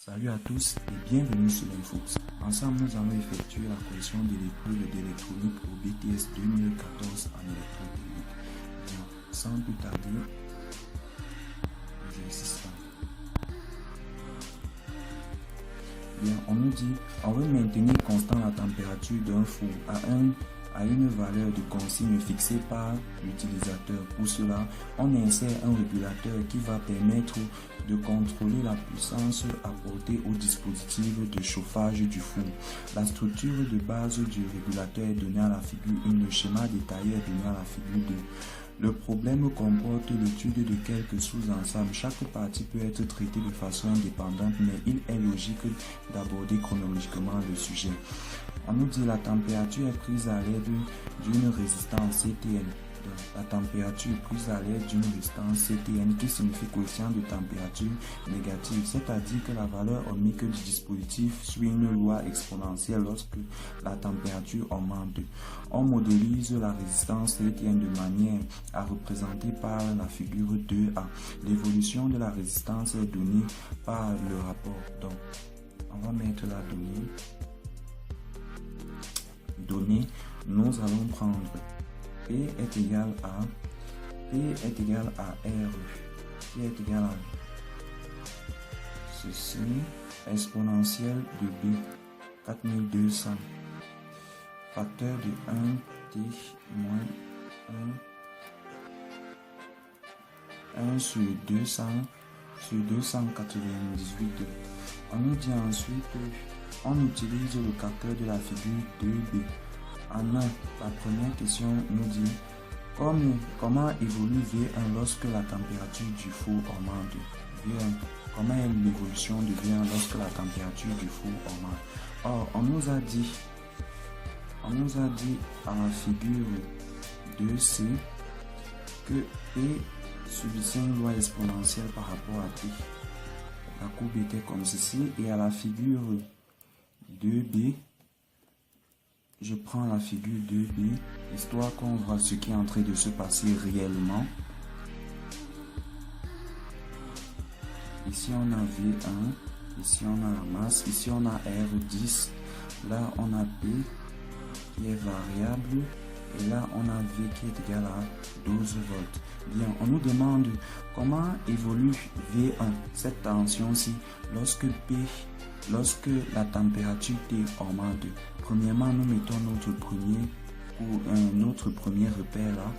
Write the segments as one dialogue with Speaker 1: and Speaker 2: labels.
Speaker 1: Salut à tous et bienvenue sur l'Infox. Ensemble, nous allons effectuer la correction de l'épreuve d'électronique au BTS 2014 en électrotechnique. Bien, sans plus tarder, l'exercice 1. Bien, on nous dit, on veut maintenir constant la température d'un four à une valeur de consigne fixée par l'utilisateur. Pour cela, on insère un régulateur qui va permettre de contrôler la puissance apportée au dispositif de chauffage du four. La structure de base du régulateur est donnée à la figure 1. Le schéma détaillé est donné à la figure 2. Le problème comporte l'étude de quelques sous-ensembles. Chaque partie peut être traitée de façon indépendante, mais il est logique d'aborder chronologiquement le sujet. On nous dit la température est prise à l'aide d'une résistance CTN. Donc, la température est prise à l'aide d'une résistance CTN qui signifie coefficient de température négative, c'est-à-dire que la valeur ohmique du dispositif suit une loi exponentielle lorsque la température augmente. On modélise la résistance CTN de manière à représenter par la figure 2A. L'évolution de la résistance est donnée par le rapport. Donc, on va mettre la donnée, nous allons prendre P est égal à R, P est égal à ceci, exponentielle de B, 4200, facteur de 1T moins 1 sur 200 sur 298. On nous dit ensuite, on utilise le capteur de la figure 2B. En 1, la première question nous dit comment évolue V1 lorsque la température du four augmente. V1, comment est l'évolution de V1 lorsque la température du four augmente. Or, on nous a dit à la figure 2C que P subissait une loi exponentielle par rapport à T. La courbe était comme ceci, et à la figure 2B, je prends la figure 2B, histoire qu'on voit ce qui est en train de se passer réellement. Ici on a V1, ici on a la masse, ici on a R10, là on a P qui est variable, et là on a V qui est égal à 12 volts. Bien, on nous demande comment évolue V1, cette tension-ci, lorsque la température T augmente. Premièrement, nous mettons notre premier repère là.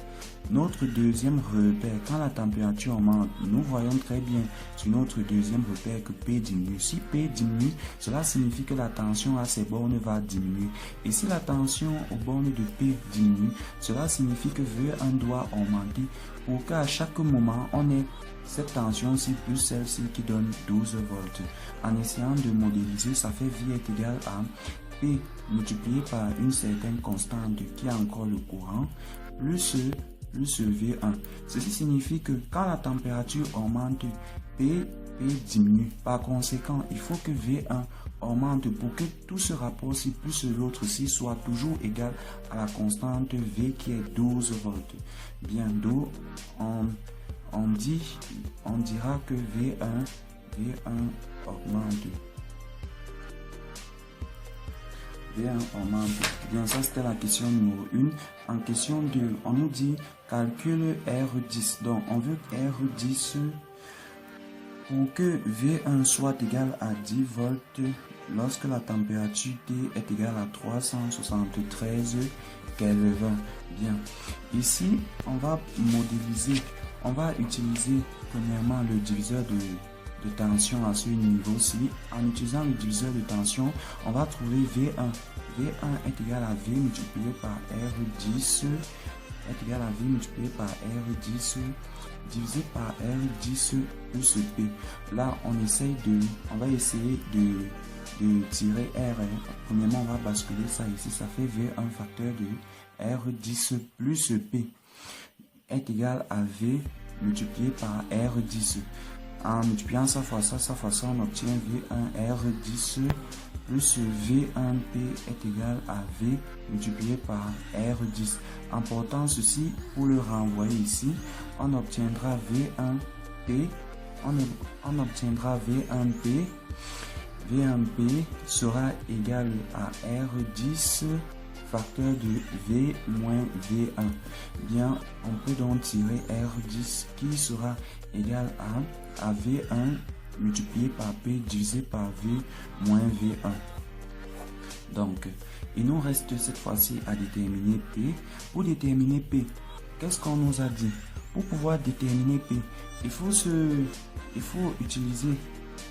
Speaker 1: Notre deuxième repère, quand la température augmente, nous voyons très bien sur notre deuxième repère que P diminue. Si P diminue, cela signifie que la tension à ces bornes va diminuer. Et si la tension aux bornes de P diminue, cela signifie que V1 doit augmenter pour qu'à chaque moment, on ait cette tension-ci plus celle-ci qui donne 12 volts. En essayant de modéliser, ça fait V est égal à P multiplié par une certaine constante qui est encore le courant, plus V1. Ceci signifie que quand la température augmente, P diminue. Par conséquent, il faut que V1 augmente pour que tout ce rapport-ci plus l'autre-ci soit toujours égal à la constante V qui est 12 volts. Bien, d'où on dira que V1 augmente. V1 augmente. Bien, ça c'était la question numéro 1. En question 2, on nous dit calcule R10. Donc, on veut R10 pour que V1 soit égal à 10 volts lorsque la température T est égale à 373 Kelvin. Bien, ici, on va modéliser. On va utiliser premièrement le diviseur de tension à ce niveau-ci. En utilisant le diviseur de tension, on va trouver V1. V1 est égal à V multiplié par R10 est égal à V multiplié par R10 divisé par R10 plus P. Là, on va essayer de tirer R. Premièrement, on va basculer ça ici. Ça fait V1 facteur de R10 plus P est égal à V multiplié par R10. En multipliant ça fois ça, on obtient V1 R10 plus V1P est égal à V multiplié par R10. En portant ceci pour le renvoyer ici, on obtiendra V1P V1P sera égal à R10 facteur de V moins V1. Bien, on peut donc tirer R10 qui sera égal à V1 multiplié par P divisé par V moins V1. Donc, il nous reste cette fois-ci à déterminer P. Pour déterminer P, qu'est-ce qu'on nous a dit? Pour pouvoir déterminer P, il faut utiliser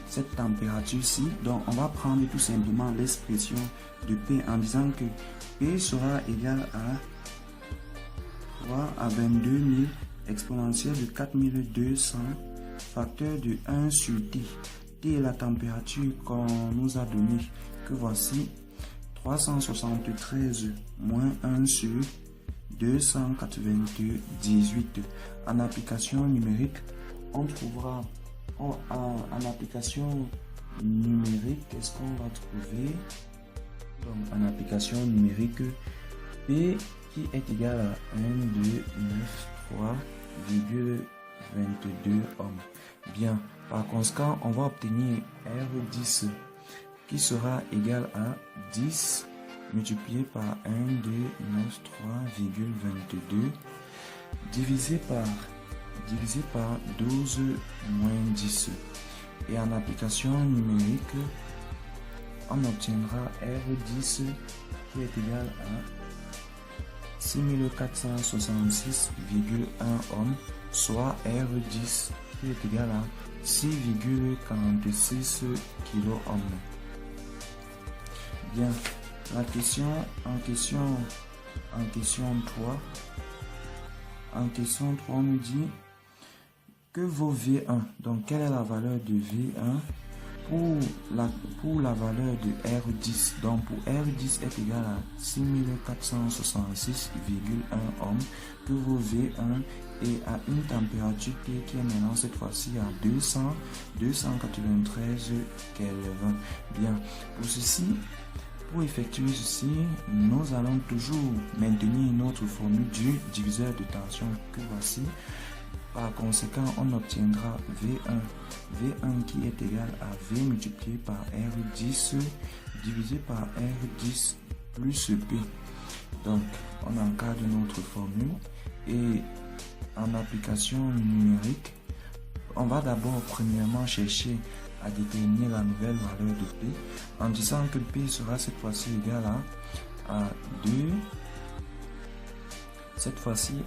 Speaker 1: cette température-ci. Donc, on va prendre tout simplement l'expression de P en disant que P sera égal à 3 à 22 000 exponentielle de 4200 facteur de 1 sur T. T est la température qu'on nous a donnée, que voici 373 moins 1 sur 298. En application numérique, on trouvera en application numérique, qu'est-ce qu'on va trouver? Donc, en application numérique, P qui est égal à 1,293,22 ohms. Bien, par conséquent, on va obtenir R10 qui sera égal à 10 multiplié par 1,293,22 divisé par 12 moins 10. Et en application numérique, on obtiendra R10 qui est égal à 6466,1 ohms, soit R10 qui est égal à 6,46 kOhms. Bien, la question en question 3 nous dit que vaut V1. Donc, quelle est la valeur de V1 pour la valeur de R10. Donc, pour R10 est égal à 6466,1 ohms, que vaut V1 et à une température T qui est maintenant cette fois-ci à 293 Kelvin. Bien, pour effectuer ceci, nous allons toujours maintenir notre formule du diviseur de tension que voici. Par conséquent, on obtiendra V1 qui est égal à V multiplié par R10 divisé par R10 plus P. Donc, on encadre notre formule et en application numérique, on va d'abord premièrement chercher à déterminer la nouvelle valeur de P en disant que P sera cette fois-ci égal à 2, cette fois-ci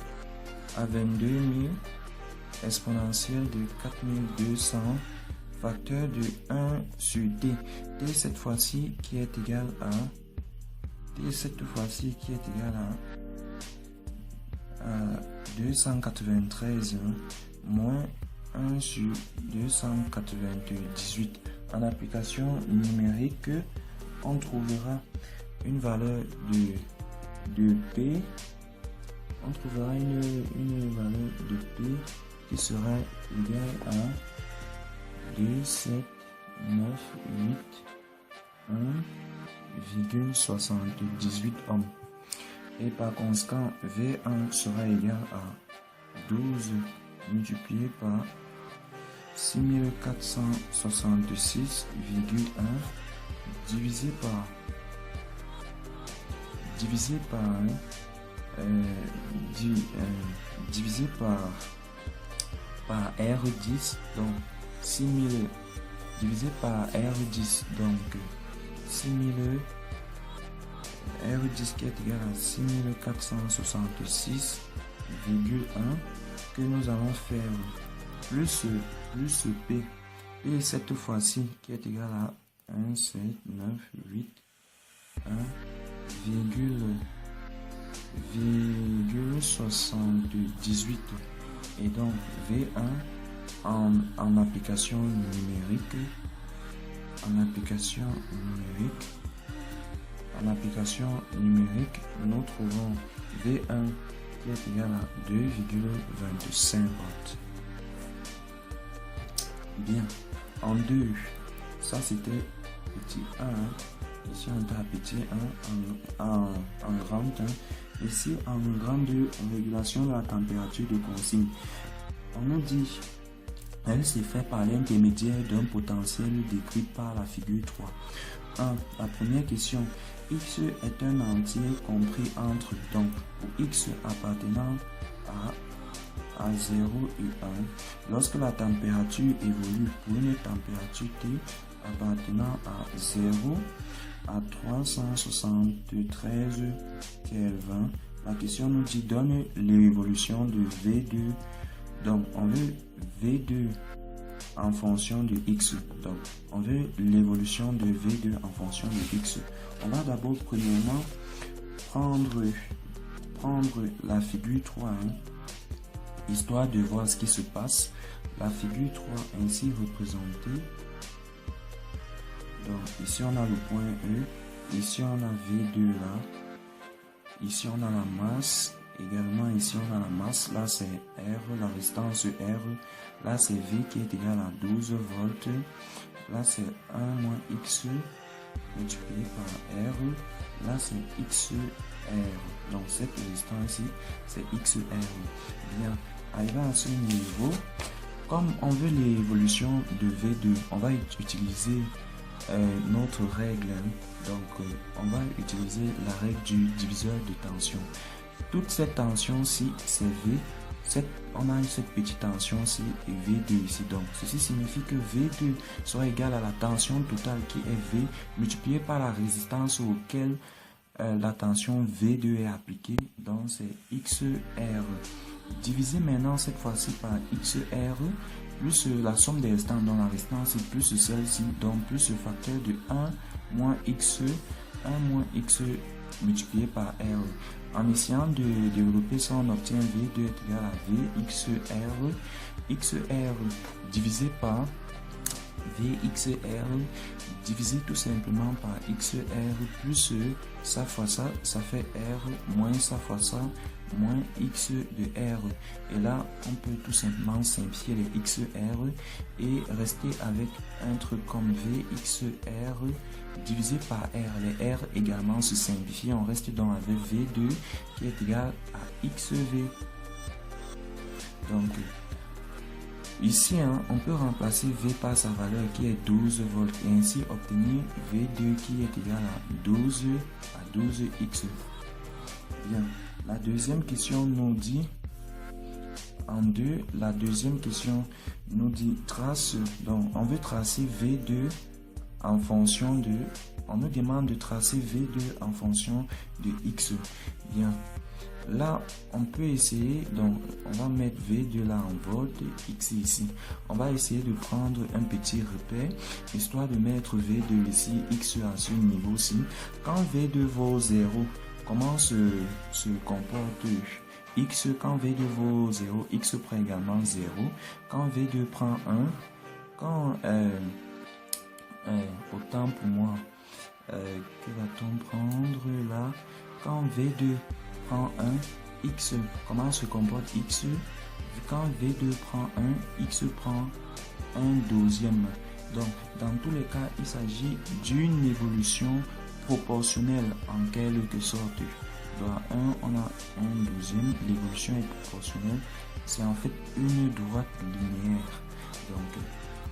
Speaker 1: à 22 000 exponentielle de 4200 facteur de 1 sur T. T cette fois-ci qui est égal à 293 moins 1 sur 298. En application numérique, on trouvera une valeur de P. On trouvera une valeur de P qui sera égale à 2,798 ohms. Et par conséquent, V1 sera égal à 12 multiplié par 6466,1 divisé par R10, donc 6000 divisé par R10, donc 6000 R10 qui est égal à 6466,1 que nous allons faire plus P, et cette fois-ci qui est égal à 1,798,78. Et donc V1 en application numérique, nous trouvons V1 qui est égal à 2,25 watts. Bien, en 2, ça c'était petit 1, ici on a petit 1 en grand 1, ici en grand 2, régulation de la température de consigne. On nous dit Elle se fait par l'intermédiaire d'un potentiel décrit par la figure 3. 1. La première question. X est un entier compris entre, donc, pour X appartenant à 0 et 1. Lorsque la température évolue pour une température T appartenant à 0 à 373 Kelvin, la question nous dit donne l'évolution de V2. Donc, on veut V2 en fonction de X. Donc, on veut l'évolution de V2 en fonction de X. On va d'abord, premièrement, prendre la figure 3, histoire de voir ce qui se passe. La figure 3 ainsi représentée. Donc, ici, on a le point E. Ici, on a V2 là. Ici, on a la masse. Également, ici, on a la masse. Là, c'est R, la résistance R. Là, c'est V qui est égal à 12 volts. Là, c'est 1 moins X multiplié par R. Là, c'est XR. Donc, cette résistance ici, c'est XR. Bien, arrivé à ce niveau, comme on veut l'évolution de V2, on va utiliser notre règle. Donc, on va utiliser la règle du diviseur de tension. Toute cette tension-ci, c'est V. On a cette petite tension-ci et V2 ici. Donc, ceci signifie que V2 sera égal à la tension totale qui est V multipliée par la résistance auquel la tension V2 est appliquée. Donc, c'est XR. Divisé maintenant cette fois-ci par XR plus la somme des résistances dans la résistance plus celle-ci, donc plus le facteur de 1 moins XE multiplié par R. En essayant de développer ça, on obtient V2 est égal à V XR divisé par VXR divisé tout simplement par XR plus ça fois ça, ça fait R moins ça fois ça moins X de R. Et là, on peut tout simplement simplifier les XR et rester avec un truc comme VXR divisé par R. Les R également se simplifient. On reste donc avec V2 qui est égal à XV. Donc, ici, on peut remplacer V par sa valeur qui est 12 volts et ainsi obtenir V2 qui est égal à 12X. Bien. La deuxième question nous dit, la deuxième question nous dit trace, donc on veut tracer V2 en fonction de, on nous demande de tracer V2 en fonction de X. Bien, là on peut essayer, donc on va mettre V2 là en volts, X ici. On va essayer de prendre un petit repère, histoire de mettre V2 ici, X à ce niveau-ci. Quand V2 vaut 0, comment se comporte X quand V2 vaut 0, X prend également 0. Quand V2 prend 1, quand, autant pour moi, que va-t-on prendre là? Quand V2 prend 1, X, comment se comporte X? Quand V2 prend 1, X prend 1/12. Donc, dans tous les cas, il s'agit d'une évolution proportionnelle en quelque sorte. Dans 1, on a 1/12, l'évolution est proportionnelle. C'est en fait une droite linéaire, donc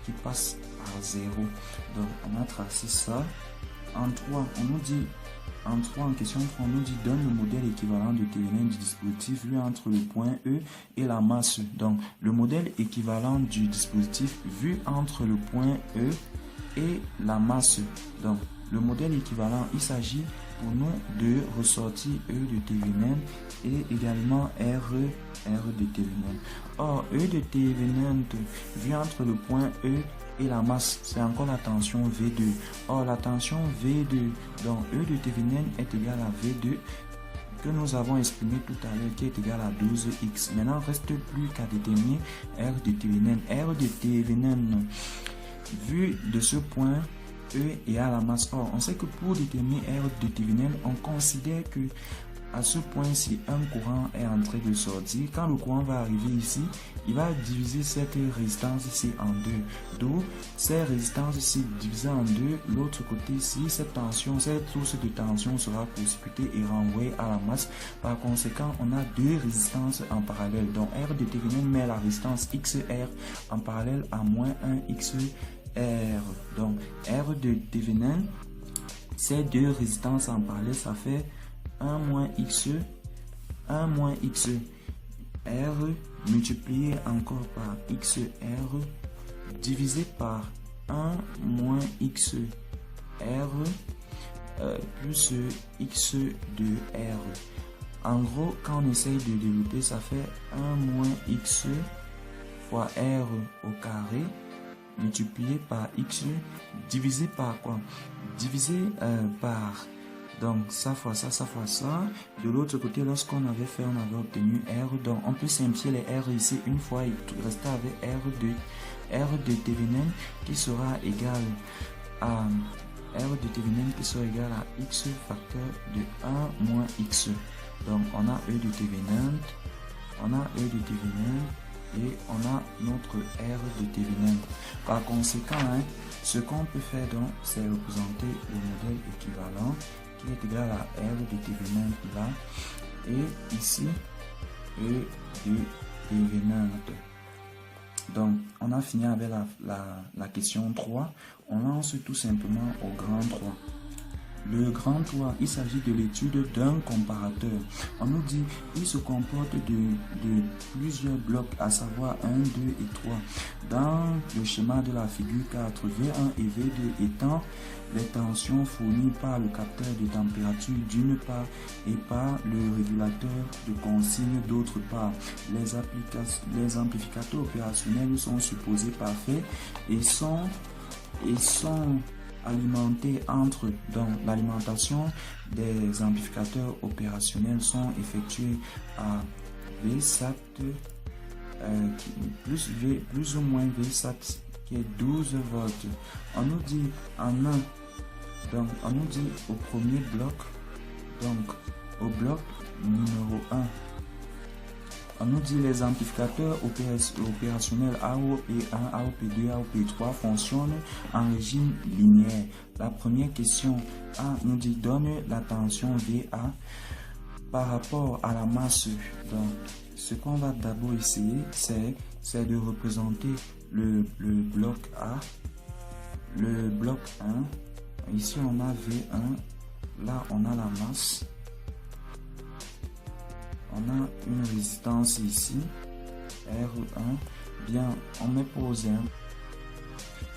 Speaker 1: qui passe par 0. Donc on a tracé ça. En 3, on nous dit, en question 3, on nous dit donne le modèle équivalent de thévenin du dispositif vu entre le point E et la masse. Donc le modèle équivalent du dispositif vu entre le point E et la masse. Donc le modèle équivalent, il s'agit pour nous de ressortir E de Thévenin et également R de Thévenin. Or, E de Thévenin vu entre le point E et la masse, c'est encore la tension V2. Or, la tension V2, donc E de Thévenin est égal à V2 que nous avons exprimé tout à l'heure qui est égal à 12X. Maintenant, il ne reste plus qu'à déterminer R de Thévenin. R de Thévenin vu de ce point E et à la masse. Or, on sait que pour déterminer R de Thévenin, on considère que à ce point-ci, un courant est en train de sortir. Quand le courant va arriver ici, il va diviser cette résistance-ci en deux. D'où ces résistances-ci divisées en deux. L'autre côté-ci, cette tension, cette source de tension sera court-circuitée et renvoyée à la masse. Par conséquent, on a deux résistances en parallèle. Donc, R de Thévenin met la résistance XR en parallèle à moins 1 XR. Donc, R de Thévenin, ces deux résistances en parallèle, ça fait 1 moins XE, 1 moins XE, R multiplié encore par XR divisé par 1 moins XE, R plus X de R. En gros, quand on essaye de développer, ça fait 1 moins XE fois R au carré multiplié par XE divisé par quoi? Divisé par... Donc, ça fois ça, ça fois ça. De l'autre côté, lorsqu'on avait fait, on avait obtenu R. Donc, on peut simplifier les R ici une fois et rester avec R de Thévenin qui sera égal à R de Thévenin qui sera égal à X facteur de 1 moins X. Donc, on a E de Thévenin, et on a notre R de Thévenin. Par conséquent, ce qu'on peut faire donc, c'est représenter le modèle équivalent qui est égal à R de Thévenin là, et ici E de Thévenin. Donc, on a fini avec la question 3. On lance tout simplement au grand 3. Le grand 3, il s'agit de l'étude d'un comparateur. On nous dit il se comporte de plusieurs blocs, à savoir 1, 2 et 3. Dans le schéma de la figure 4, V1 et V2 étant les tensions fournies par le capteur de température d'une part et par le régulateur de consigne d'autre part. Les amplificateurs opérationnels sont supposés parfaits et sont alimentés entre donc l'alimentation des amplificateurs opérationnels sont effectués à Vsat plus ou moins Vsat qui est 12 volts. On nous dit en 1, donc on nous dit au premier bloc, donc au bloc numéro 1, on nous dit les amplificateurs opérationnels AOP1, AOP2, AOP3 fonctionnent en régime linéaire. La première question A nous dit donne la tension VA par rapport à la masse. Donc, ce qu'on va d'abord essayer, c'est de représenter le bloc A, le bloc 1. Ici, on a V1. Là, on a la masse. On a une résistance ici, R1. Bien, on met pause.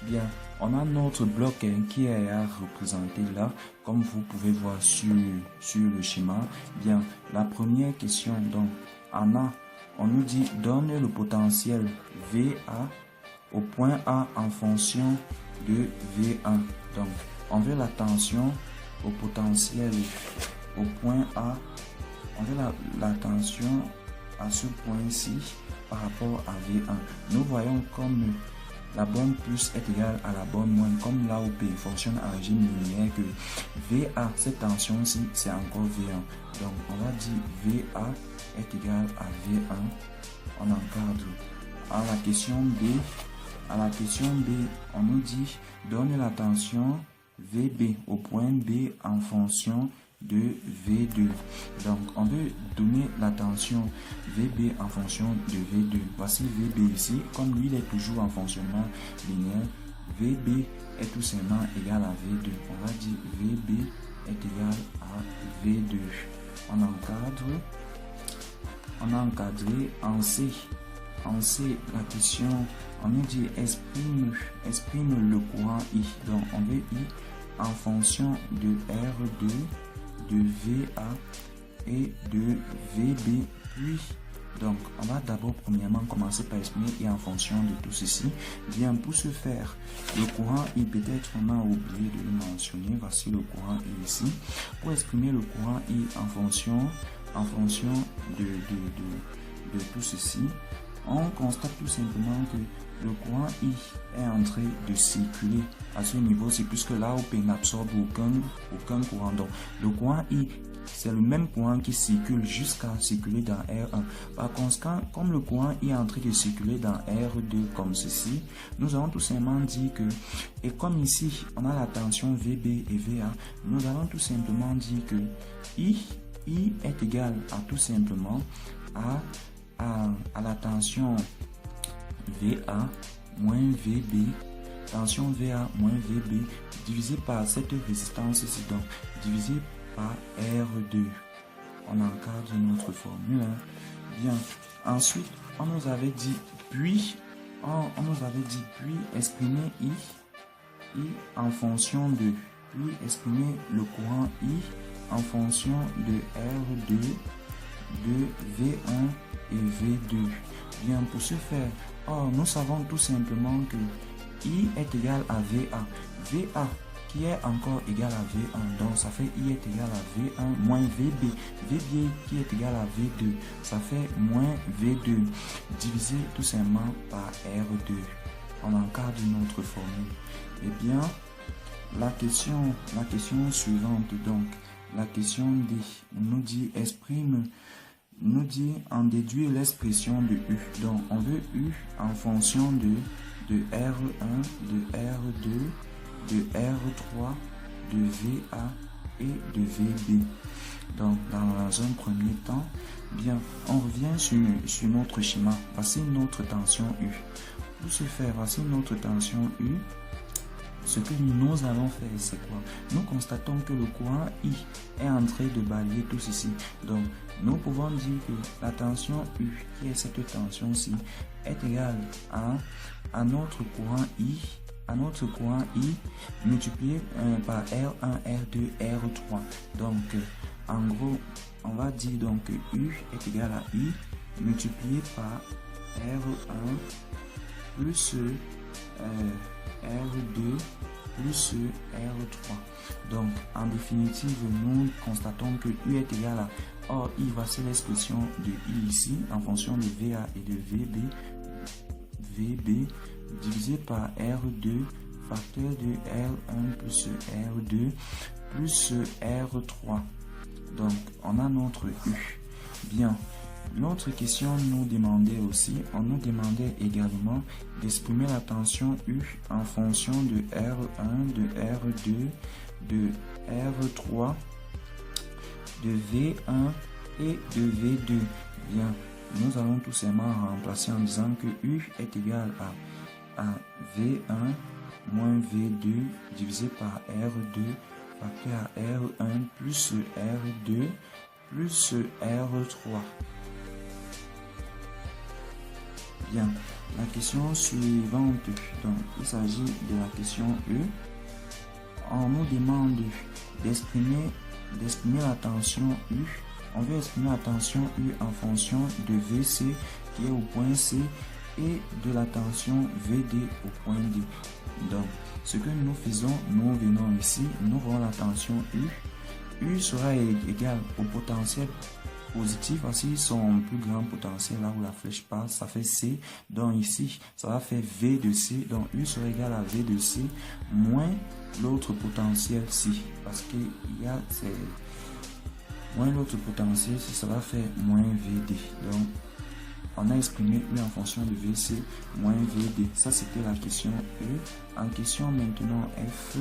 Speaker 1: Bien, on a notre bloc qui est à représenter là, comme vous pouvez voir sur le schéma. Bien, la première question, donc, en A, on nous dit donne le potentiel VA au point A en fonction de V1. Donc, on veut la tension au potentiel au point A. On veut la tension à ce point-ci par rapport à V1. Nous voyons comme la borne plus est égale à la borne moins, comme l'AOP fonctionne en régime linéaire, que VA, cette tension-ci, c'est encore V1. Donc, on va dire VA est égal à V1. On encadre. À la question B, on nous dit donne la tension VB au point B en fonction de V2. Donc, on veut donner la tension VB en fonction de V2. Voici VB ici. Comme lui, il est toujours en fonctionnement linéaire, VB est tout simplement égal à V2. On va dire VB est égal à V2. On encadre. On a encadré en C. En C, la question, on nous dit exprime le courant I. Donc, on veut I en fonction de R2, de VA et de VB, puis donc on va d'abord premièrement commencer par exprimer I en fonction de tout ceci. Bien, pour ce faire, le courant I, peut-être on a oublié de le mentionner. Voici le courant I ici. Pour exprimer le courant I en fonction de tout ceci, on constate tout simplement que le courant I est en train de circuler à ce niveau-ci, puisque l'AOP n'absorbe aucun courant. Donc, le courant I c'est le même courant qui circule jusqu'à circuler dans R1. Par conséquent, comme le courant est en train de circuler dans R2 comme ceci, nous allons tout simplement dire que, et comme ici, on a la tension VB et VA, nous allons tout simplement dire que I est égal à tout simplement à la tension VA moins VB, tension VA moins VB divisé par cette résistance ici, donc divisé par R2. On encadre notre formule. Bien. Ensuite, on nous avait dit puis exprimer I en fonction de, puis exprimer le courant I en fonction de R2, de V1 et V2. Bien, pour ce faire, nous savons tout simplement que I est égal à VA. VA qui est encore égal à V1. Donc, ça fait I est égal à V1 moins VB. VB qui est égal à V2. Ça fait moins V2 divisé tout simplement par R2. On encadre notre formule. Eh bien, la question suivante, donc, la question D, nous dit en déduire l'expression de U. Donc, on veut U en fonction de R1, de R2, de R3, de VA et de VB. Donc, dans un premier temps, bien, on revient sur notre schéma. Voici notre tension U. Pour ce faire, voici notre tension U. Ce que nous allons faire, c'est quoi? Nous constatons que le courant I est en train de balayer tout ceci. Donc, nous pouvons dire que la tension U, qui est cette tension-ci, est égale à notre courant I, multiplié par R1, R2, R3. Donc, en gros, on va dire donc que U est égal à I multiplié par R1 plus R2 plus R3. Donc, en définitive, nous constatons que U est égal à... Or, I, voici l'expression de I ici, en fonction de VA et de VB, divisé par R2, facteur de R1 plus R2, plus R3. Donc, on a notre U. Bien. L'autre question nous demandait aussi, on nous demandait également d'exprimer la tension U en fonction de R1, de R2, de R3, de V1 et de V2. Bien, nous allons tout simplement remplacer en disant que U est égal à V1 moins V2 divisé par R2 facteur à R1 plus R2 plus R3. Bien, la question suivante, donc il s'agit de la question E. On nous demande d'exprimer la tension U. On veut exprimer la tension U en fonction de VC qui est au point C et de la tension VD au point D. Donc, ce que nous faisons, nous venons ici, nous voyons la tension U. U sera égal au potentiel positif, voici son plus grand potentiel là où la flèche passe, ça fait C. Donc ici, ça va faire V de C. Donc U sera égal à V de C moins l'autre potentiel C. Parce qu'il y a moins l'autre potentiel, ça va faire moins VD. Donc on a exprimé U en fonction de VC moins VD. Ça c'était la question E. En question maintenant F,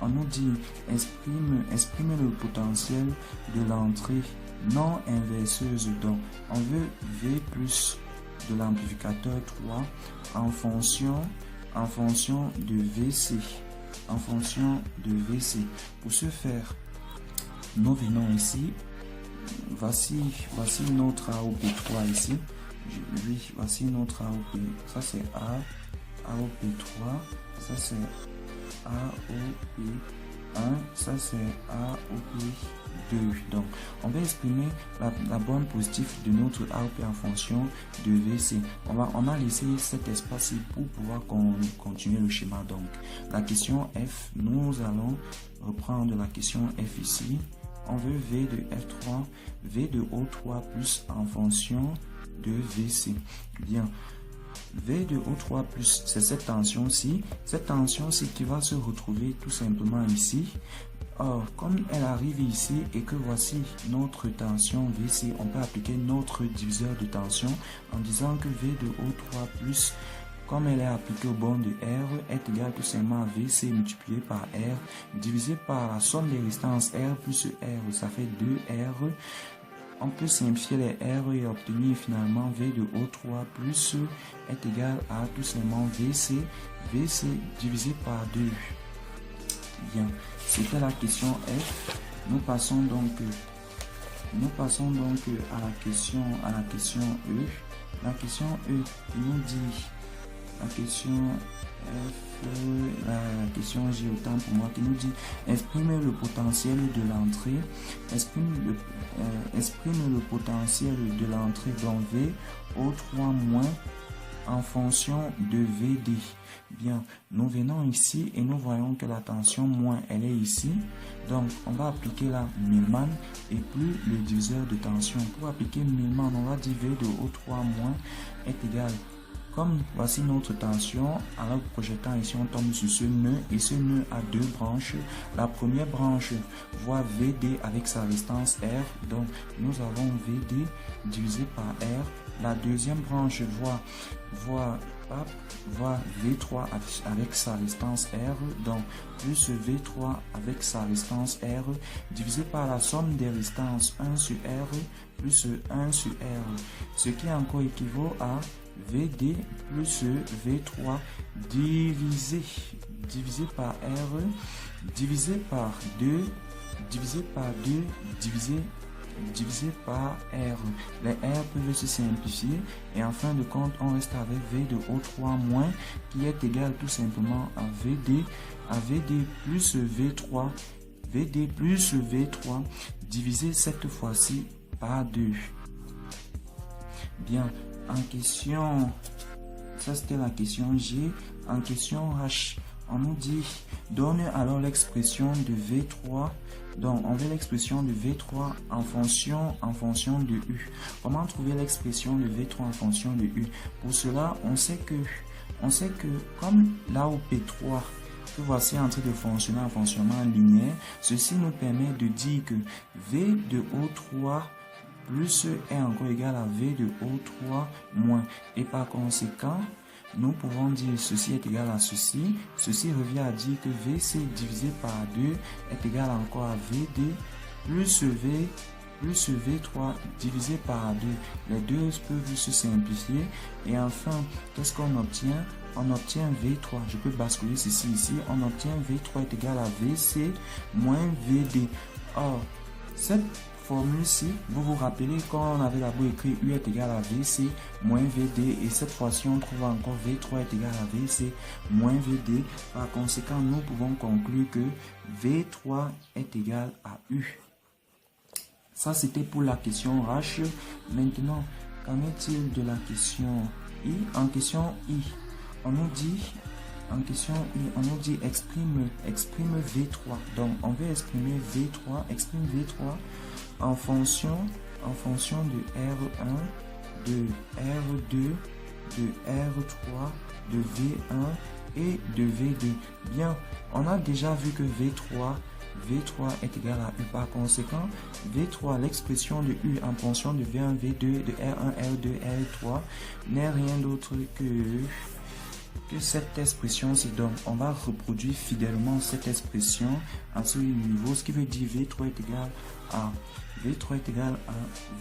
Speaker 1: on nous dit exprime le potentiel de l'entrée non inverseuse. Donc on veut V plus de l'amplificateur 3 en fonction de VC. En fonction de VC. Pour ce faire, nous venons ici. Voici notre AOP3 ici. Oui, voici notre AOP. Ça c'est AOP3. Ça c'est AOP1. Ça c'est AOP2. Donc, on va exprimer la borne positive de notre AOP en fonction de VC. On a laissé cet espace pour pouvoir continuer le schéma. Donc, la question F, nous allons reprendre la question F ici. On veut V de F3, V de O3 plus en fonction de VC. Bien. V de O3 plus, c'est cette tension-ci. Cette tension-ci qui va se retrouver tout simplement ici. Or, comme elle arrive ici et que voici notre tension VC, on peut appliquer notre diviseur de tension en disant que V de O3 plus, comme elle est appliquée au bord de R, est égal tout simplement à VC multiplié par R, divisé par la somme des résistances R plus R, ça fait 2R. On peut simplifier les R et obtenir finalement V de O3 plus est égal à tout simplement VC divisé par 2. Bien, c'était la question F. Nous passons donc à la question E. La question E, il nous dit, la question F, la question J autant pour moi, qui nous dit exprime le potentiel de l'entrée, exprime le potentiel de l'entrée dans V O3 moins en fonction de VD. Bien, nous venons ici et nous voyons que la tension moins, elle est ici. Donc, on va appliquer la Millman et plus le diviseur de tension. Pour appliquer Millman, on va dire V de O3 moins est égal. Comme voici notre tension, alors projetant ici, on tombe sur ce nœud et ce nœud a deux branches. La première branche voit VD avec sa résistance R. Donc, nous avons VD divisé par R. La deuxième branche voit V3 avec sa résistance R, donc plus V3 avec sa résistance R, divisé par la somme des résistances 1 sur R plus 1 sur R, ce qui encore équivaut à VD plus V3 divisé par R, divisé par 2, divisé par R. Les R peuvent se simplifier et en fin de compte, on reste avec V de O3 moins qui est égal tout simplement à VD plus V3, divisé cette fois-ci par 2. Bien, en question, ça c'était la question G. En question H, on nous dit, donne alors l'expression de V3. Donc, on veut l'expression de V3 en fonction de U. Comment trouver l'expression de V3 en fonction de U? Pour cela, on sait que comme là où P3, que voici en train de fonctionner en fonctionnement linéaire, ceci nous permet de dire que V de O3 plus est encore égal à V de O3 moins. Et par conséquent, nous pouvons dire ceci est égal à ceci. Ceci revient à dire que VC divisé par 2 est égal encore à VD plus V3 divisé par 2. Les deux peuvent se simplifier. Et enfin, qu'est-ce qu'on obtient? On obtient V3. Je peux basculer ceci ici. On obtient V3 est égal à VC moins VD. Or, cette formule-ci, vous vous rappelez quand on avait d'abord écrit U est égal à VC moins VD et cette fois-ci on trouve encore V3 est égal à VC moins VD. Par conséquent, nous pouvons conclure que V3 est égal à U. Ça c'était pour la question H. Maintenant, qu'en est-il de la question I? En question I, on nous dit exprime V3. Donc on veut exprimer V3, exprime V3 en fonction de R1, de R2, de R3, de V1 et de V2. Bien, on a déjà vu que V3 est égal à U. Par conséquent, V3, l'expression de U en fonction de V1, V2, de R1, R2, R3 n'est rien d'autre que cette expression-ci. Donc, on va reproduire fidèlement cette expression à ce niveau, ce qui veut dire V3 est égal à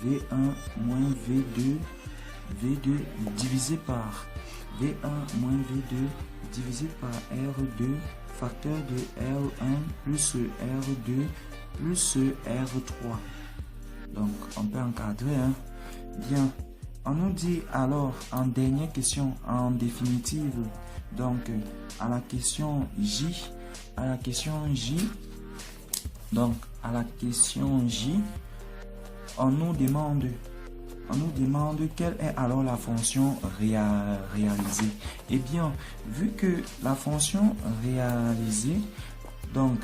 Speaker 1: V1 moins V2 divisé par V1 moins V2 divisé par R2 facteur de R1 plus R2 plus R3. Donc, on peut encadrer. Bien. On nous dit alors en dernière question, en définitive, donc à la question J, on nous demande quelle est alors la fonction réalisée. Eh bien, vu que la fonction réalisée, donc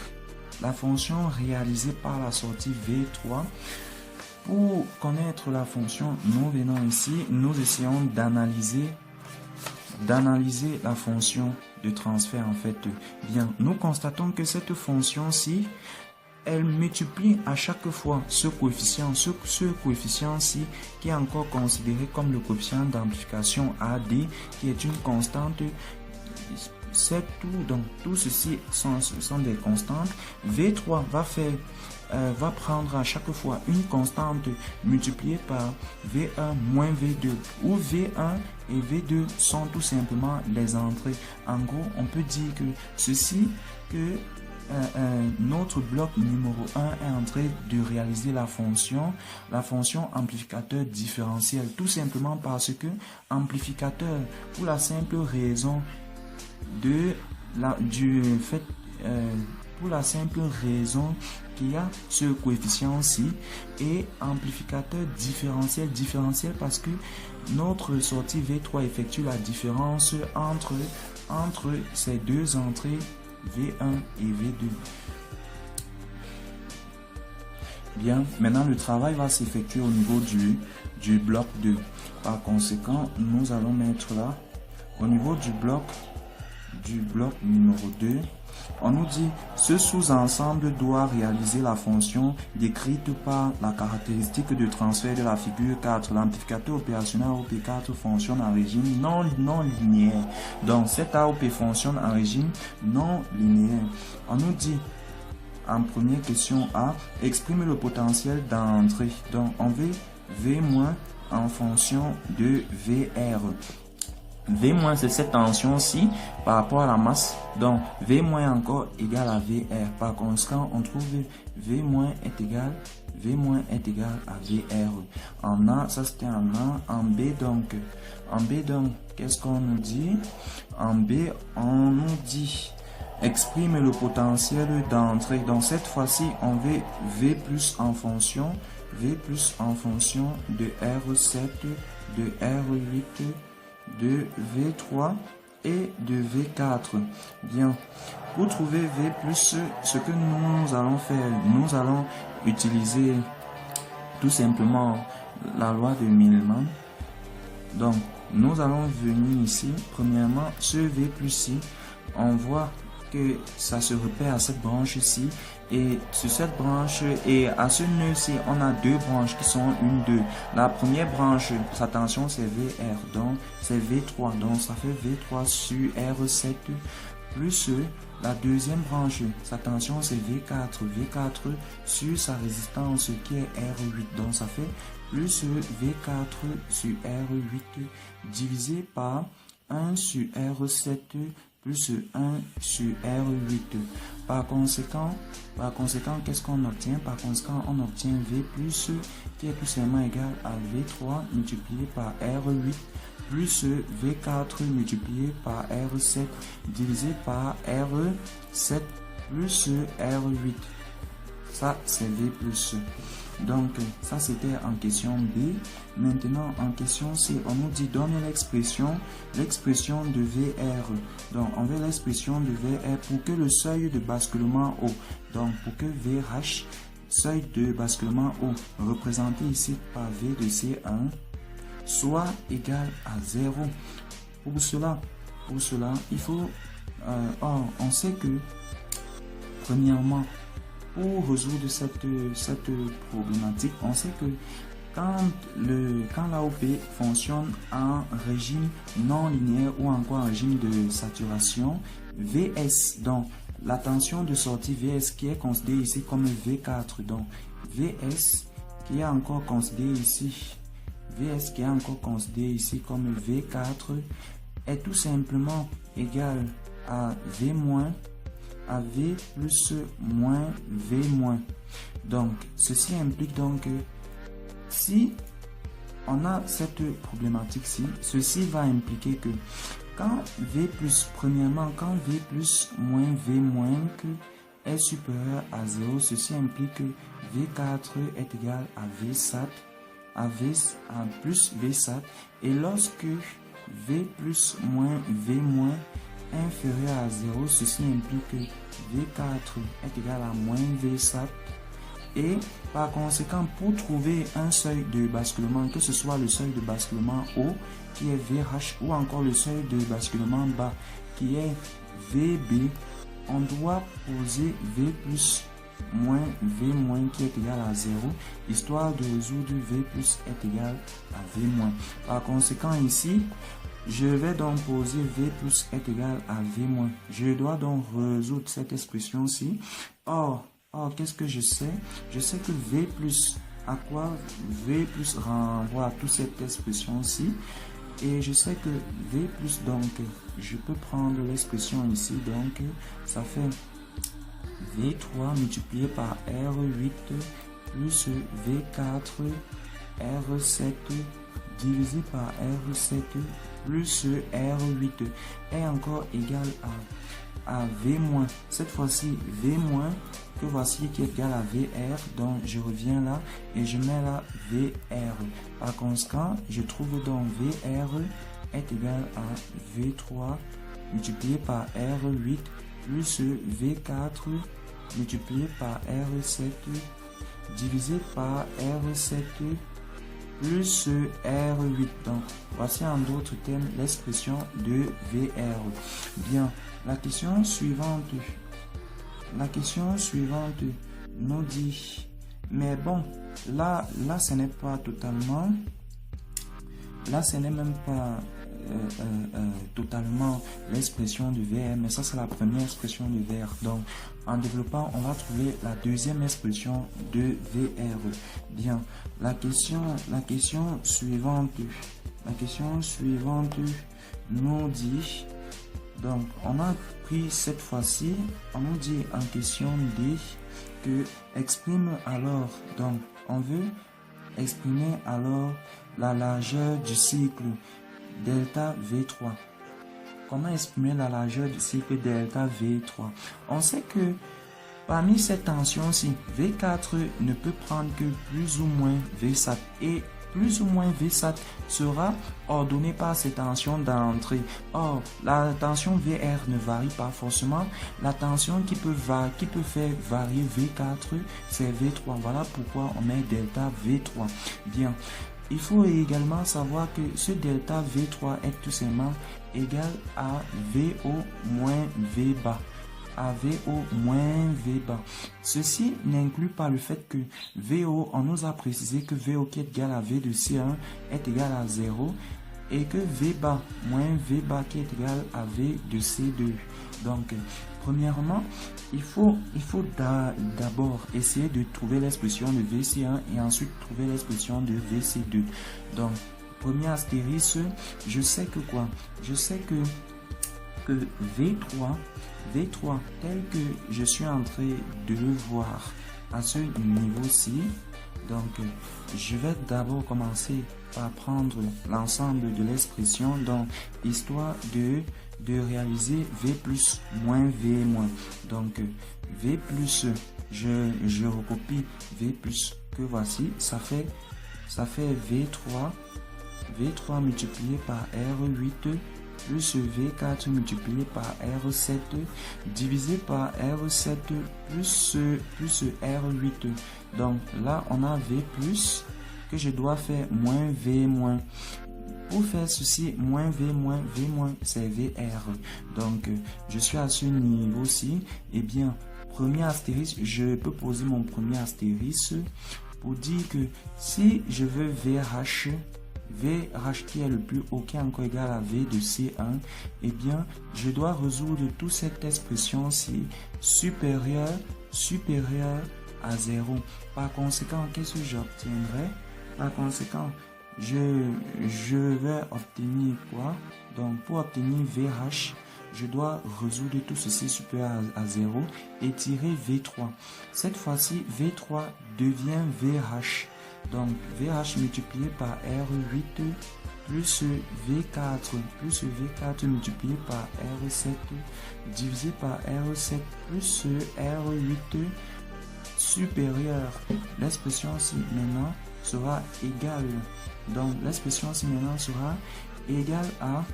Speaker 1: la fonction réalisée par la sortie V3, pour connaître la fonction, nous venons ici, nous essayons d'analyser la fonction de transfert en fait. Bien, nous constatons que cette fonction-ci elle multiplie à chaque fois ce coefficient-ci qui est encore considéré comme le coefficient d'amplification AD, qui est une constante. C'est tout, donc tout ceci sont des constantes. V3 va prendre à chaque fois une constante multipliée par V1 moins V2, où V1 et V2 sont tout simplement les entrées. En gros, on peut dire que notre bloc numéro 1 est en train de réaliser la fonction amplificateur différentiel, tout simplement parce que amplificateur, pour la simple raison qu'il y a ce coefficient-ci, et amplificateur différentiel parce que notre sortie V3 effectue la différence entre ces deux entrées V1 et V2. Bien, maintenant le travail va s'effectuer au niveau du bloc 2. Par conséquent, nous allons mettre là, au niveau du bloc numéro 2, on nous dit ce sous-ensemble doit réaliser la fonction décrite par la caractéristique de transfert de la figure 4. L'amplificateur opérationnel AOP4 fonctionne en régime non linéaire. Donc cet AOP fonctionne en régime non linéaire. On nous dit en première question A, exprime le potentiel d'entrée. Donc on veut V- en fonction de VR. V- c'est cette tension-ci par rapport à la masse. Donc, V- encore égale à VR. Par conséquent, on trouve V- est égal à VR. En A, ça c'était en A. En B, donc, qu'est-ce qu'on nous dit? En B, on nous dit exprime le potentiel d'entrée. Donc, cette fois-ci, on veut V plus en fonction de R7, de R8, de V3 et de V4. Bien, pour trouver V plus, ce que nous allons faire, nous allons utiliser tout simplement la loi de Millman. Donc, nous allons venir ici. Premièrement, ce V plus ci, on voit que ça se repère à cette branche-ci, et sur cette branche et à ce nœud-ci, on a deux branches qui sont une, deux. La première branche, sa tension c'est VR, donc c'est V3, donc ça fait V3 sur R7 plus la deuxième branche, sa tension c'est V4 sur sa résistance qui est R8, donc ça fait plus V4 sur R8 divisé par 1 sur R7 plus 1 sur R8. Par conséquent, qu'est-ce qu'on obtient? Par conséquent, on obtient V plus qui est tout simplement égal à V3 multiplié par R8 plus V4 multiplié par R7 divisé par R7 plus R8. Ça, c'est V plus. Donc, ça, c'était en question B. Maintenant, en question C, on nous dit donne l'expression de VR. Donc, on veut l'expression de VR pour que le seuil de basculement haut, donc pour que VH, seuil de basculement haut, représenté ici par V de C1, soit égal à 0. Pour cela, il faut... on sait que, premièrement, pour résoudre cette problématique, on sait que quand l'AOP fonctionne en régime non linéaire ou encore en régime de saturation, VS, donc la tension de sortie VS qui est considérée ici comme V4, donc VS qui est encore considéré ici, comme V4 est tout simplement égal à V- à V plus moins V-. Donc, ceci implique donc que si on a cette problématique-ci, ceci va impliquer que quand V plus, premièrement, quand V plus moins V- est supérieur à 0, ceci implique que V4 est égal à VSAT, à plus VSAT, et lorsque V plus moins V- inférieur à 0, ceci implique que V4 est égal à moins VSAT, et par conséquent, pour trouver un seuil de basculement, que ce soit le seuil de basculement haut qui est VH ou encore le seuil de basculement bas qui est VB, on doit poser V plus moins V moins qui est égal à 0, histoire de résoudre V plus est égal à V moins. Par conséquent, ici, je vais donc poser V plus est égal à V moins. Je dois donc résoudre cette expression-ci. Or, qu'est-ce que je sais? Je sais que V plus, à quoi V plus renvoie à toute cette expression-ci. Et je sais que V plus, donc, je peux prendre l'expression ici. Donc, ça fait V3 multiplié par R8 plus V4 R7 divisé par R7 plus R8 est encore égal à V moins. Cette fois-ci, V moins, que voici qui est égal à VR. Donc, je reviens là et je mets là VR. Par conséquent, je trouve donc VR est égal à V3 multiplié par R8 plus V4 multiplié par R7 divisé par R7 plus R8. Donc, voici en d'autres termes l'expression de VR. Bien, la question suivante nous dit, mais bon, là ce n'est pas totalement, là ce n'est même pas totalement l'expression du VR, mais ça c'est la première expression du VR. Donc en développant, on va trouver la deuxième expression de VR. Bien, la question suivante nous dit, donc on a pris cette fois-ci, on nous dit en question D que exprime alors, donc on veut exprimer alors la largeur du cycle delta V3. Comment exprimer la largeur du cycle delta V3? On sait que parmi ces tensions-ci, V4 ne peut prendre que plus ou moins Vsat et plus ou moins Vsat sera ordonné par ces tensions d'entrée. Or, la tension VR ne varie pas forcément. La tension qui peut faire varier V4, c'est V3. Voilà pourquoi on met delta V3. Bien. Il faut également savoir que ce delta V3 est tout simplement égal à VO moins V bas. À VO moins V bas. Ceci n'inclut pas le fait que VO, on nous a précisé que VO qui est égal à V de C1 est égal à 0 et que V bas moins V bas qui est égal à V de C2. Donc, premièrement, il faut d'abord essayer de trouver l'expression de VC1 et ensuite trouver l'expression de VC2. Donc, premier astérisque, je sais que quoi? Je sais que V3 tel que je suis en train de le voir à ce niveau-ci, donc je vais d'abord commencer par prendre l'ensemble de l'expression, donc histoire de réaliser V plus moins V moins. Donc V plus, je recopie V plus que voici, ça fait V3 multiplié par R8 plus V4 multiplié par R7 divisé par R7 plus R8. Donc là, on a V plus que je dois faire moins V moins. Pour faire ceci, moins V moins, c'est VR. Donc, je suis à ce niveau-ci. Eh bien, premier astérisque, je peux poser mon premier astérisque pour dire que si je veux VH qui est le plus haut, qui est encore égal à V de C1, eh bien, je dois résoudre toute cette expression-ci supérieure à 0. Par conséquent, qu'est-ce que j'obtiendrai? Par conséquent, je vais obtenir quoi? Donc, pour obtenir VH, je dois résoudre tout ceci supérieur à 0 et tirer V3. Cette fois-ci, V3 devient VH. Donc, VH multiplié par R8 plus V4 multiplié par R7 divisé par R7 plus R8 supérieur. L'expression-ci maintenant sera égale. Donc, l'expression-ci maintenant sera égale à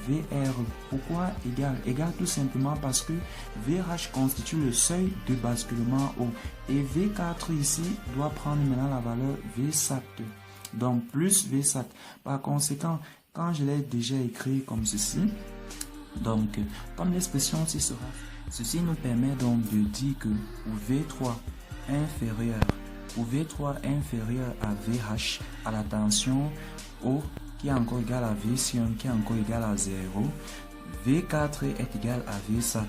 Speaker 1: VR. Pourquoi égal? Égal tout simplement parce que VH constitue le seuil de basculement haut. Et V4 ici doit prendre maintenant la valeur Vsat. Donc plus Vsat. Par conséquent, quand je l'ai déjà écrit comme ceci, donc comme l'expression ici sera Ceci nous permet donc de dire que pour V3 inférieur, à VH, à la tension O qui est encore égal à V1 qui est encore égal à 0, V4 est égal à V SAT.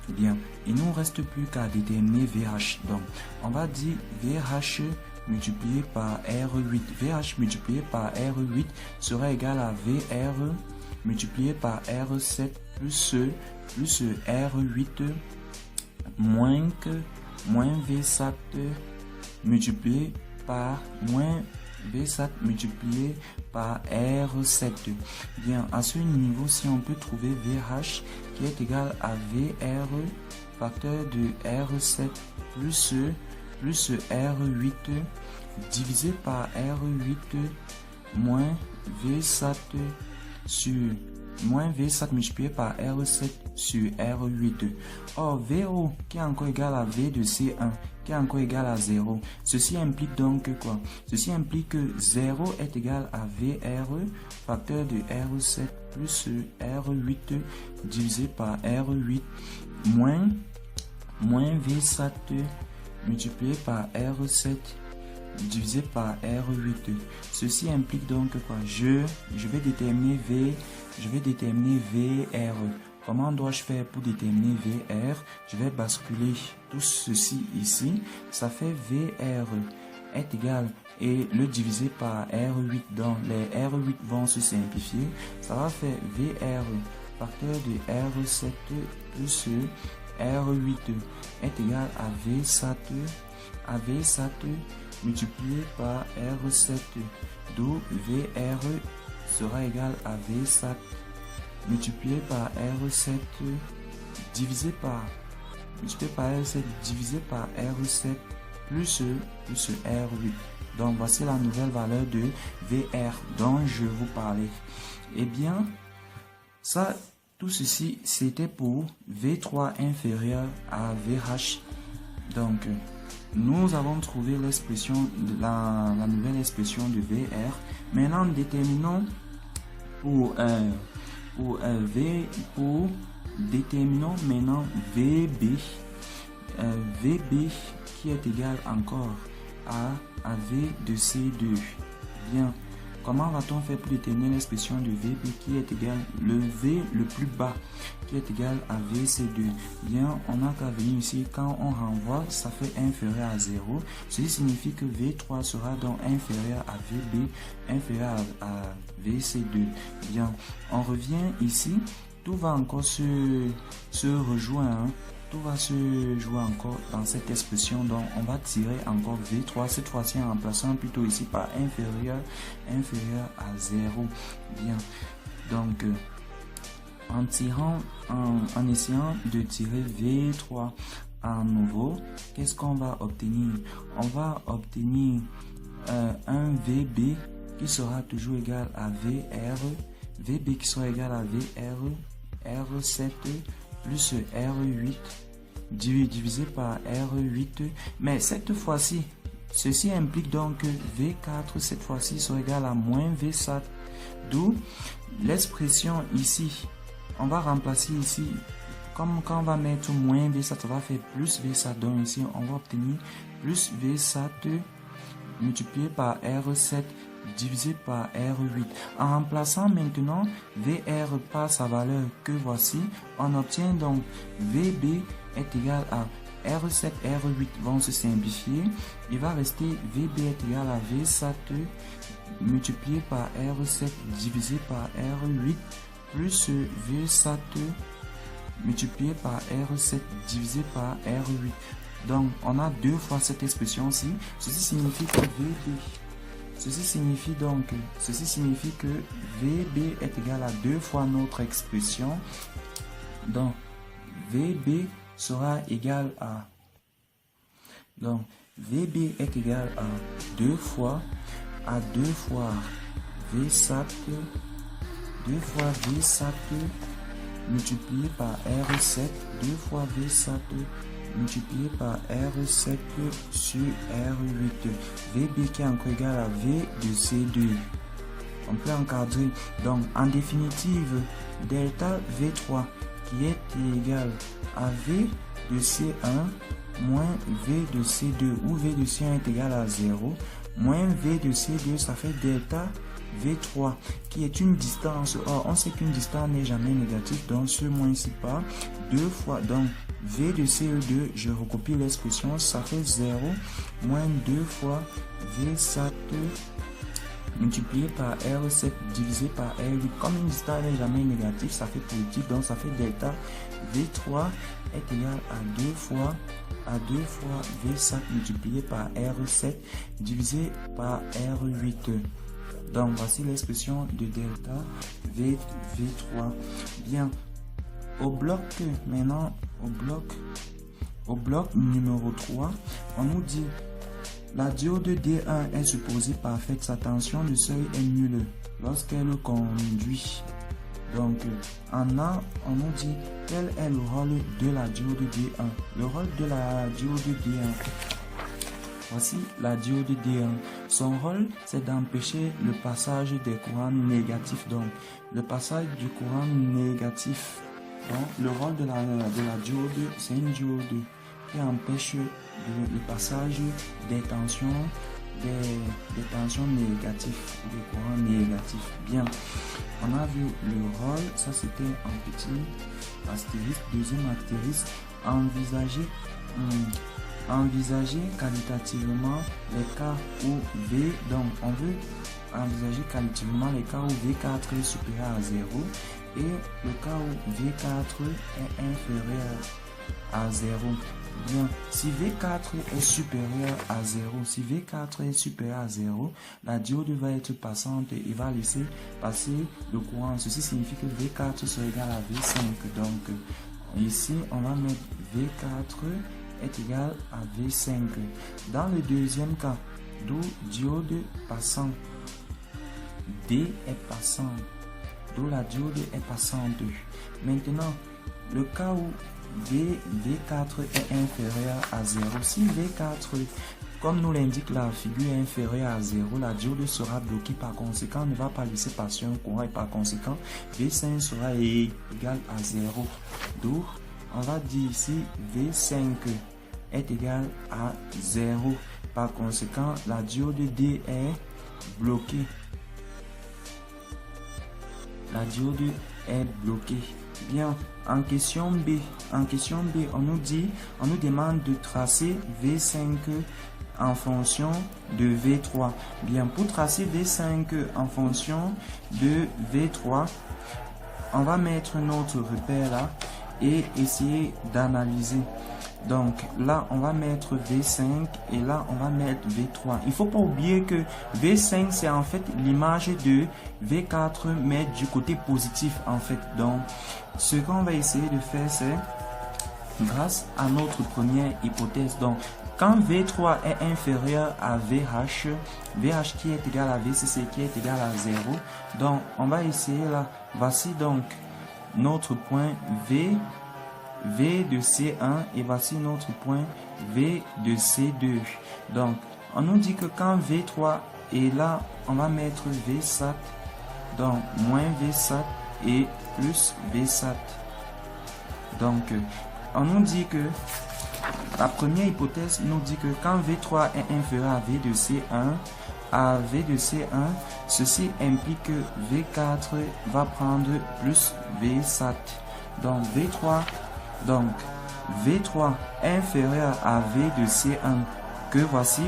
Speaker 1: Bien, il ne nous reste plus qu'à déterminer VH. Donc, on va dire VH multiplié par R8. VH multiplié par R8 sera égal à VR multiplié par R7 plus R8 moins VSAT multiplié par VSAT multiplié par R7. Bien, à ce niveau, si on peut trouver VH qui est égal à VR facteur de R7 plus R8 divisé par R8 moins VSAT multiplié par R7 sur R8. Or, VO qui est encore égal à V de C1 qui est encore égal à 0. Ceci implique donc quoi? Ceci implique que 0 est égal à VR facteur de R7 plus R8 divisé par R8 moins VSAT multiplié par R7 divisé par R8. Ceci implique donc quoi? Je vais déterminer VR. Comment dois-je faire pour déterminer VR? Je vais basculer tout ceci ici. Ça fait VR est égal et le diviser par R8. Donc les R8 vont se simplifier. Ça va faire VR facteur de R7 plus R8 est égal à VSAT multiplié par R7. D'où VR sera égal à VSAT multiplié par R7 divisé par R7 plus R8. Donc voici la nouvelle valeur de VR dont je vous parlais. Eh bien, ça, tout ceci, c'était pour V3 inférieur à VH. Donc, nous avons trouvé l'expression, la nouvelle expression de VR. Maintenant, déterminons déterminons maintenant VB. VB qui est égal encore à V de C2. Bien, comment va-t-on faire pour déterminer l'expression de VB qui est égal le V le plus bas qui est égal à VC2? Bien, on n'a qu'à venir ici, quand on renvoie, ça fait inférieur à 0. Ceci signifie que V3 sera donc inférieur à VB, inférieur à VC2. Bien, on revient ici, tout va encore se rejoindre. Tout va se jouer encore dans cette expression, donc on va tirer encore V3, cette fois-ci en remplaçant plutôt ici par inférieur à 0. Bien, donc en essayant de tirer V3 à nouveau, qu'est-ce qu'on va obtenir? On va obtenir un VB qui sera toujours égal à VB qui sera égal à R7 plus R8 divisé par R8. Mais cette fois-ci, ceci implique donc que V4 cette fois-ci sera égal à moins VSAT. D'où l'expression ici. On va remplacer ici. Comme quand on va mettre moins VSAT, on va faire plus VSAT. Donc ici, on va obtenir plus VSAT multiplié par R7 divisé par R8. En remplaçant maintenant VR par sa valeur que voici, on obtient donc VB est égal à R7, R8 vont se simplifier. Il va rester VB est égal à VSAT multiplié par R7 divisé par R8 plus VSAT multiplié par R7 divisé par R8. Donc on a deux fois cette expression-ci. Ceci signifie que VB est égal à deux fois notre expression. Donc VB sera égal à VB est égal à deux fois VSAT multiplié par R7 deux fois VSAT multiplié par R7 sur R8. VB qui est encore égal à V de C2. On peut encadrer. Donc, en définitive, delta V3 qui est égal à V de C1 moins V de C2, où V de C1 est égal à 0, moins V de C2, ça fait delta V3, qui est une distance. Or, on sait qu'une distance n'est jamais négative, donc ce moins ici part 2 fois, donc V de CE2, je recopie l'expression, ça fait 0, moins 2 fois V sat multiplié par R7 divisé par R8. Comme une distance n'est jamais négative, ça fait positif, donc ça fait delta V3 est égal à 2 fois V7 multiplié par R7 divisé par R8. Donc voici l'expression de delta V3. Bien, au bloc maintenant, au bloc numéro 3, on nous dit la diode D1 est supposée parfaite, sa tension de seuil est nulle lorsqu'elle conduit. Donc en A, on nous dit quel est le rôle de la diode D1. Le rôle de la diode D1. Voici la diode D1. Son rôle, c'est d'empêcher le passage des courants négatifs. Donc, le passage du courant négatif. Donc, le rôle de la diode, c'est une diode qui empêche le passage des tensions négatives, des courants négatifs. Bien, on a vu le rôle, ça c'était un petit astérisque. Deuxième astérisque, envisager qualitativement les cas où V, donc on veut envisager qualitativement les cas où V4 est supérieur à 0 et le cas où V4 est inférieur à 0. Bien, si V4 est supérieur à 0, si V4 est supérieur à 0, la diode va être passante et va laisser passer le courant. Ceci signifie que V4 sera égal à V5. Donc, ici, on va mettre V4 est égal à V5. Dans le deuxième cas, d'où diode passant, D est passant, d'où la diode est passante. Maintenant, le cas où V4 est inférieur à 0, si V4, comme nous l'indique la figure, est inférieure à 0, la diode sera bloquée, par conséquent, on ne va pas laisser passer un courant et par conséquent, V5 sera égal à 0. D'où on va dire ici V5 est égal à 0. Par conséquent, la diode D est bloquée. La diode est bloquée. Bien, en question B, on nous demande de tracer V5 en fonction de V3. Bien, pour tracer V5 en fonction de V3, on va mettre notre repère là et essayer d'analyser. Donc là, on va mettre V5 et là, on va mettre V3. Il ne faut pas oublier que V5, c'est en fait l'image de V4, mais du côté positif en fait. Donc, ce qu'on va essayer de faire, c'est grâce à notre première hypothèse. Donc, quand V3 est inférieur à VH, VH qui est égal à VCC qui est égal à 0, donc on va essayer là. Voici donc notre point V de C1 et voici notre point V de C2. Donc, on nous dit que quand V3 est là, on va mettre Vsat, donc moins Vsat et plus Vsat. Donc, on nous dit que la première hypothèse nous dit que quand V3 est inférieur à V de C1, ceci implique que V4 va prendre plus Vsat. Donc V3 inférieur à V de C1, que voici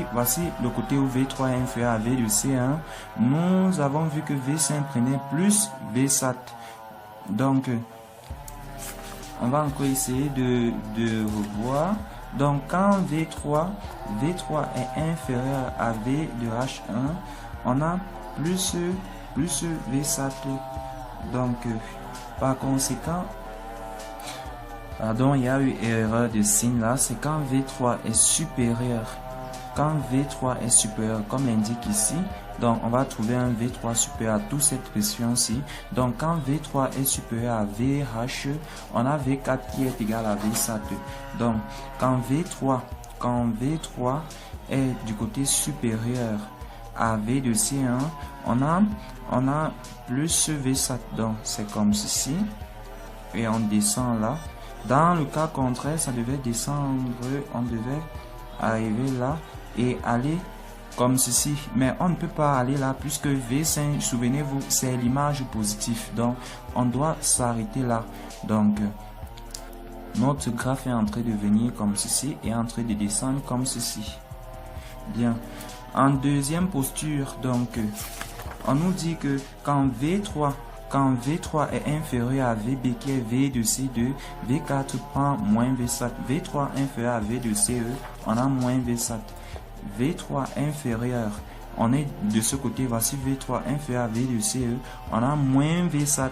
Speaker 1: le côté où V3 est inférieur à V de C1, nous avons vu que V5 prenait plus Vsat. Donc, on va encore essayer de revoir. Donc, quand V3 est inférieur à V de H1, on a plus Vsat. Donc, par conséquent, pardon, il y a eu erreur de signe là, c'est quand V3 est supérieur. Quand V3 est supérieur, comme l'indique ici, donc on va trouver un V3 supérieur à toute cette pression-ci. Donc quand V3 est supérieur à VH, on a V4 qui est égal à Vsat. Donc quand V3 est du côté supérieur à V de C1, on a plus Vsat. Donc c'est comme ceci. Et on descend là. Dans le cas contraire, ça devait descendre, on devait arriver là et aller comme ceci. Mais on ne peut pas aller là puisque V5, souvenez-vous, c'est l'image positive. Donc, on doit s'arrêter là. Donc, notre graphe est en train de venir comme ceci et en train de descendre comme ceci. Bien. En deuxième posture, donc, on nous dit que quand V3 est inférieur à VB qui est V de C2, V4 prend moins V7. V3 inférieur à V de CE, on a moins V7. V3 inférieur, on est de ce côté, voici V3 inférieur à V de CE, on a moins V7.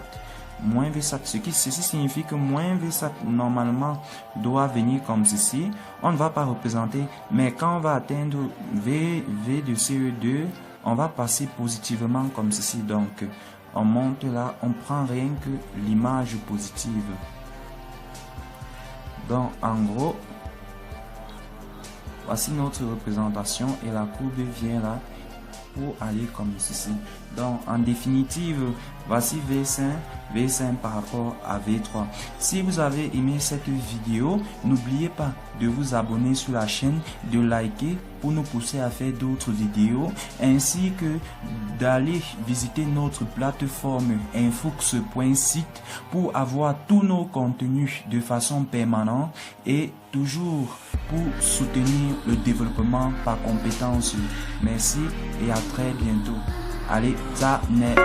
Speaker 1: Moins V7, ceci signifie que moins V7 normalement doit venir comme ceci. On ne va pas représenter, mais quand on va atteindre V de CE2, on va passer positivement comme ceci. Donc, on monte là, on prend rien que l'image positive. Donc, en gros, voici notre représentation et la courbe vient là pour aller comme ceci. Donc, en définitive, voici V5 par rapport à V3. Si vous avez aimé cette vidéo, n'oubliez pas de vous abonner sur la chaîne, de liker pour nous pousser à faire d'autres vidéos, ainsi que d'aller visiter notre plateforme infux.site pour avoir tous nos contenus de façon permanente et toujours pour soutenir le développement par compétence. Merci et à très bientôt. Allez, ça n'est